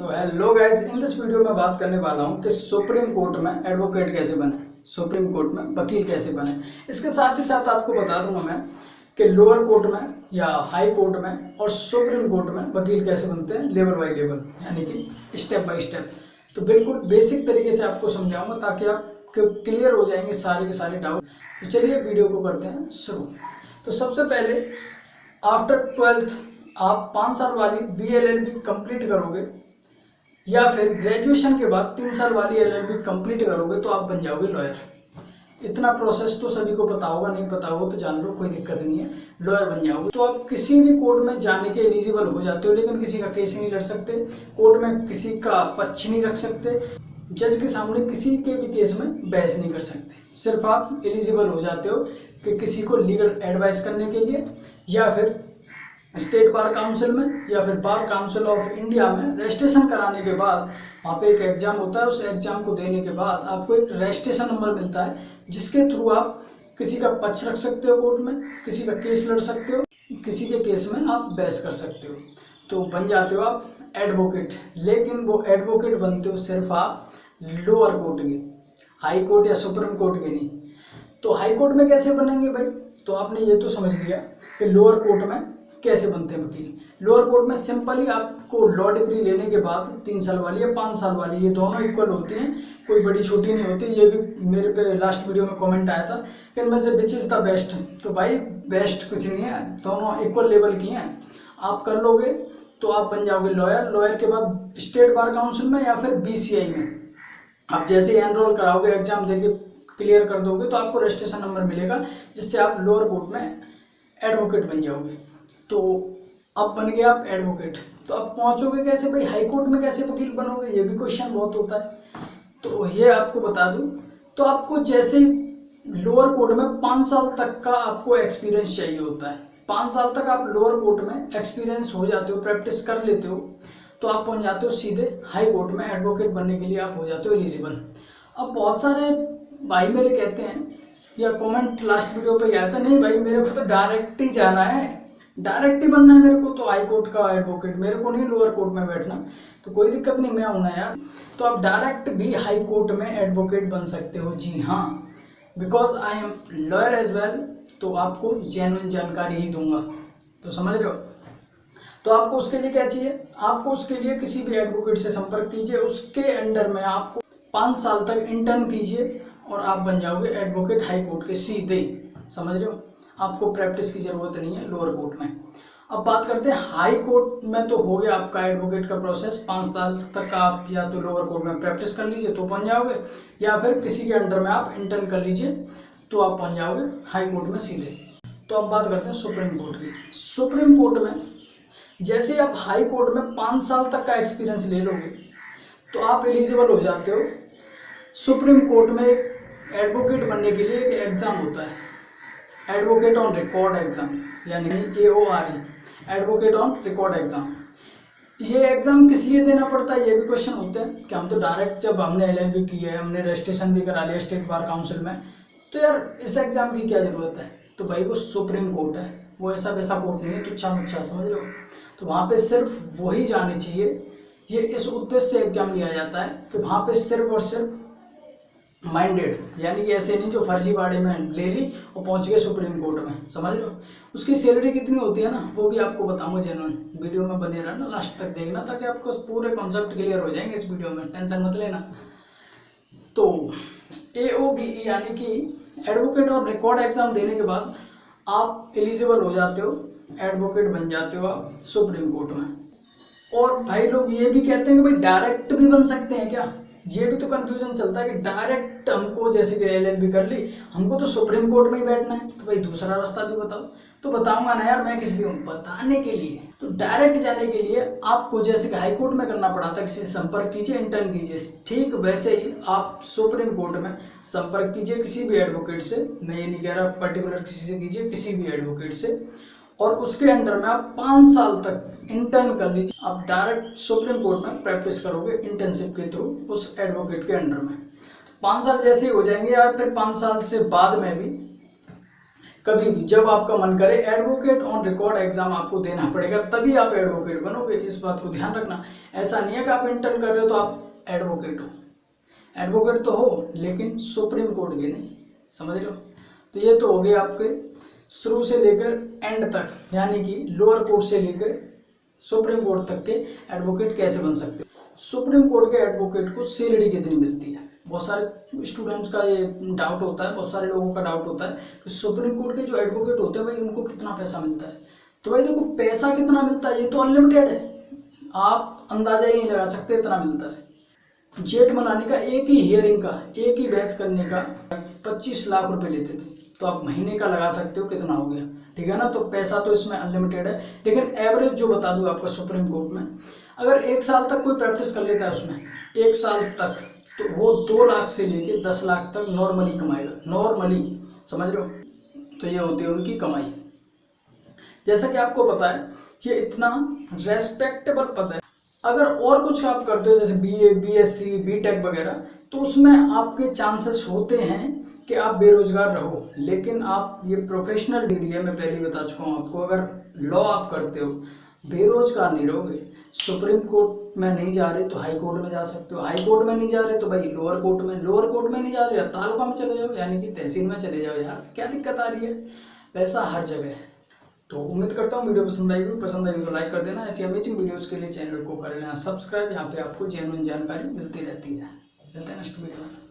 तो hello guys, in this video में बात करने वाला हूं कि सुप्रीम कोर्ट में एडवोकेट कैसे बने, सुप्रीम कोर्ट में वकील कैसे बने। इसके साथ ही साथ आपको बता दूंगा मैं कि लोअर कोर्ट में या हाई कोर्ट में और सुप्रीम कोर्ट में वकील कैसे बनते हैं, लेवल बाय लेवल, यानी कि स्टेप बाय स्टेप। तो बिल्कुल बेसिक तरीके से आपको समझाऊंगा ताकि आप क्लियर हो जाएंगे सारे के सारे डाउट। तो चलिए वीडियो को करते हैं शुरू। तो सबसे पहले आफ्टर 12th आप 5 साल वाली BLLB कंप्लीट करोगे या फिर ग्रेजुएशन के बाद 3 साल वाली LLB कंप्लीट करोगे तो आप बन जाओगे लॉयर। इतना प्रोसेस तो सभी को पता होगा, नहीं पता होगा तो जान लो, कोई दिक्कत नहीं है, लॉयर बन जाओगे। तो आप किसी भी कोर्ट में जाने के एलिजिबल हो जाते हो, लेकिन किसी का केस नहीं लड़ सकते, कोर्ट में किसी का पक्ष नहीं रख सकते, जज के सामने किसी के भी केस में बहस नहीं कर सकते। सिर्फ आप एलिजिबल हो जाते हो कि किसी को लीगल एडवाइस करने के लिए या फिर स्टेट बार काउंसिल में या फिर बार काउंसिल ऑफ इंडिया में रजिस्ट्रेशन कराने के बाद वहाँ पे एक एग्जाम होता है। उस एग्जाम को देने के बाद आपको एक रजिस्ट्रेशन नंबर मिलता है, जिसके थ्रू आप किसी का पक्ष रख सकते हो कोर्ट में, किसी का केस लड़ सकते हो, किसी के केस में आप बहस कर सकते हो। तो बन जाते हो आप एडवोकेट। लेकिन वो एडवोकेट बनते हो सिर्फ आप लोअर कोर्ट के, हाई कोर्ट या सुप्रीम कोर्ट के नहीं। तो हाई कोर्ट में कैसे बनेंगे भाई? तो आपने ये तो समझ लिया कि लोअर कोर्ट में कैसे बनते हैं वकील। लोअर कोर्ट में सिंपली आपको लॉ डिग्री लेने के बाद 3 साल वाली या 5 साल वाली, ये दोनों इक्वल होती हैं, कोई बड़ी छोटी नहीं होती। ये भी मेरे पे लास्ट वीडियो में कमेंट आया था कि इनमें से विच इज़ द बेस्ट। तो भाई बेस्ट कुछ नहीं है, दोनों इक्वल लेवल की हैं। आप कर लोगे तो आप बन जाओगे लॉयर। लॉयर के बाद स्टेट बार काउंसिल में या फिर BCI में आप जैसे ही एनरोल कराओगे, एग्जाम देके क्लियर कर दोगे तो आपको रजिस्ट्रेशन नंबर मिलेगा, जिससे आप लोअर कोर्ट में एडवोकेट बन जाओगे। तो अब बन गए आप एडवोकेट। तो अब पहुंचोगे कैसे भाई? हाई कोर्ट में कैसे वकील बनोगे? ये भी क्वेश्चन बहुत होता है, तो ये आपको बता दूं। तो आपको जैसे लोअर कोर्ट में 5 साल तक का आपको एक्सपीरियंस चाहिए होता है। 5 साल तक आप लोअर कोर्ट में एक्सपीरियंस हो जाते हो, प्रैक्टिस कर लेते हो, तो आप पहुंच जाते हो सीधे हाई कोर्ट में एडवोकेट बनने के लिए आप हो जाते हो एलिजिबल। अब बहुत सारे भाई मेरे कहते हैं, या कमेंट लास्ट वीडियो पे आया था, नहीं भाई मेरे को तो डायरेक्ट ही जाना है, डायरेक्ट ही बनना है मेरे को, तो हाई कोर्ट का एडवोकेट, मेरे को नहीं लोअर कोर्ट में बैठना। तो कोई दिक्कत नहीं, मैं हूं ना यार। तो आप डायरेक्ट भी हाई कोर्ट में एडवोकेट बन सकते हो। जी हाँ, because I am lawyer as well. तो आपको जेन्युइन जानकारी ही दूंगा, तो समझ रहे हो। तो आपको उसके लिए क्या चाहिए? आपको उसके लिए किसी भी एडवोकेट से संपर्क कीजिए, उसके अंडर में आपको 5 साल तक इंटर्न कीजिए और आप बन जाओगे एडवोकेट हाई कोर्ट के सीधे। समझ रहे हो, आपको प्रैक्टिस की जरूरत नहीं है लोअर कोर्ट में। अब बात करते हैं हाई कोर्ट में। तो हो गया आपका एडवोकेट का प्रोसेस, 5 साल तक आप या तो लोअर कोर्ट में प्रैक्टिस कर लीजिए तो बन जाओगे, या फिर किसी के अंडर में आप इंटर्न कर लीजिए तो आप बन जाओगे हाई कोर्ट में सीधे। तो अब बात करते हैं सुप्रीम कोर्ट की। सुप्रीम कोर्ट में जैसे आप हाई कोर्ट में 5 साल तक का एक्सपीरियंस ले लोगे तो आप एलिजिबल हो जाते हो। सुप्रीम कोर्ट में एडवोकेट बनने के लिए एक एग्ज़ाम होता है, एडवोकेट ऑन रिकॉर्ड एग्जाम, यानी AORE, advocate on record exam. ये एग्जाम किस लिए देना पड़ता है, ये भी क्वेश्चन होते हैं कि हम तो डायरेक्ट जब हमने LLB की है, हमने रजिस्ट्रेशन भी करा लिया स्टेट बार काउंसिल में, तो यार इस एग्जाम की क्या ज़रूरत है? तो भाई वो सुप्रीम कोर्ट है, वो ऐसा वैसा कोर्ट नहीं है, तुच्छा मुच्छा, समझ लो। तो वहाँ पर सिर्फ वही जाने चाहिए। ये इस उद्देश्य से एग्जाम लिया जाता है कि वहाँ पर सिर्फ और सिर्फ माइंडेड, यानी कि ऐसे नहीं जो फर्जीवाड़े में ले ली और पहुंच गए सुप्रीम कोर्ट में, समझ लो। उसकी सैलरी कितनी होती है ना, वो भी आपको बताऊंगा जेन्युइन। वीडियो में बने रहना, लास्ट तक देखना, ताकि आपको पूरे कॉन्सेप्ट क्लियर हो जाएंगे इस वीडियो में, टेंशन मत लेना। तो AOBE यानी कि एडवोकेट और रिकॉर्ड एग्जाम देने के बाद आप एलिजिबल हो जाते हो, एडवोकेट बन जाते हो आप सुप्रीम कोर्ट में। और भाई लोग ये भी कहते हैं कि भाई डायरेक्ट भी बन सकते हैं क्या? ये भी तो कंफ्यूजन चलता है कि डायरेक्ट हमको, जैसे कि LLB कर ली, हमको तो सुप्रीम कोर्ट में ही बैठना है, तो भाई दूसरा रास्ता भी बताओ। तो बताऊंगा ना यार, मैं किस लिए हूँ, बताने के लिए। तो डायरेक्ट जाने के लिए आपको जैसे कि हाई कोर्ट में करना पड़ा था, किसी से संपर्क कीजिए, इंटर्न कीजिए, ठीक वैसे ही आप सुप्रीम कोर्ट में संपर्क कीजिए किसी भी एडवोकेट से। मैं ये नहीं कह रहा पर्टिकुलर किसी से कीजिए, किसी भी एडवोकेट से, और उसके अंडर में आप 5 साल तक इंटर्न कर लीजिए। आप डायरेक्ट सुप्रीम कोर्ट में प्रैक्टिस करोगे इंटर्नशिप के थ्रू उस एडवोकेट के अंडर में। 5 साल जैसे ही हो जाएंगे, या फिर 5 साल से बाद में भी कभी भी जब आपका मन करे एडवोकेट ऑन रिकॉर्ड एग्जाम आपको देना पड़ेगा, तभी आप एडवोकेट बनोगे। इस बात को ध्यान रखना। ऐसा नहीं है कि आप इंटर्न कर रहे हो तो आप एडवोकेट हो। एडवोकेट तो हो लेकिन सुप्रीम कोर्ट के नहीं, समझ रहे हो। तो ये तो हो गए आपके शुरू से लेकर एंड तक, यानी कि लोअर कोर्ट से लेकर सुप्रीम कोर्ट तक के एडवोकेट कैसे बन सकते हो। सुप्रीम कोर्ट के एडवोकेट को सैलरी कितनी मिलती है, बहुत सारे स्टूडेंट्स का ये डाउट होता है, बहुत सारे लोगों का डाउट होता है कि सुप्रीम कोर्ट के जो एडवोकेट होते हैं भाई उनको कितना पैसा मिलता है। तो भाई देखो, पैसा कितना मिलता है ये तो अनलिमिटेड है, आप अंदाजा ही नहीं लगा सकते इतना मिलता है। जेठमलानी का एक ही हियरिंग का, एक ही बहस करने का 25 लाख रुपए लेते थे, तो आप महीने का लगा सकते हो कितना हो गया, ठीक है ना। तो पैसा तो इसमें अनलिमिटेड है, लेकिन एवरेज जो बता दूं आपका सुप्रीम कोर्ट में, अगर 1 साल तक कोई प्रैक्टिस कर लेता है उसमें 1 साल तक, तो वो 2 लाख से लेके 10 लाख तक नॉर्मली कमाएगा, नॉर्मली, समझ रहे हो। तो ये होती है उनकी कमाई। जैसा कि आपको पता है ये इतना रेस्पेक्टेबल पद है। अगर और कुछ आप करते हो जैसे BA, BSc, BTech वगैरह, तो उसमें आपके चांसेस होते हैं कि आप बेरोजगार रहो, लेकिन आप ये प्रोफेशनल डिग्री है, मैं पहले ही बता चुका हूँ आपको, अगर लॉ आप करते हो बेरोजगार नहीं रहोगे। सुप्रीम कोर्ट में नहीं जा रहे तो हाई कोर्ट में जा सकते हो, हाई कोर्ट में नहीं जा रहे तो भाई लोअर कोर्ट में, लोअर कोर्ट में नहीं जा रहे तालुका में चले जाओ, यानी कि तहसील में चले जाओ। यार क्या दिक्कत आ रही है, पैसा हर जगह है। तो उम्मीद करता हूँ वीडियो पसंद आई तो लाइक कर देना। ऐसी अमेजिंग वीडियोस के लिए चैनल को कर लेना सब्सक्राइब, यहाँ पे आपको जेन्युइन जानकारी मिलती रहती है। मिलते हैं नेक्स्ट वीडियो में।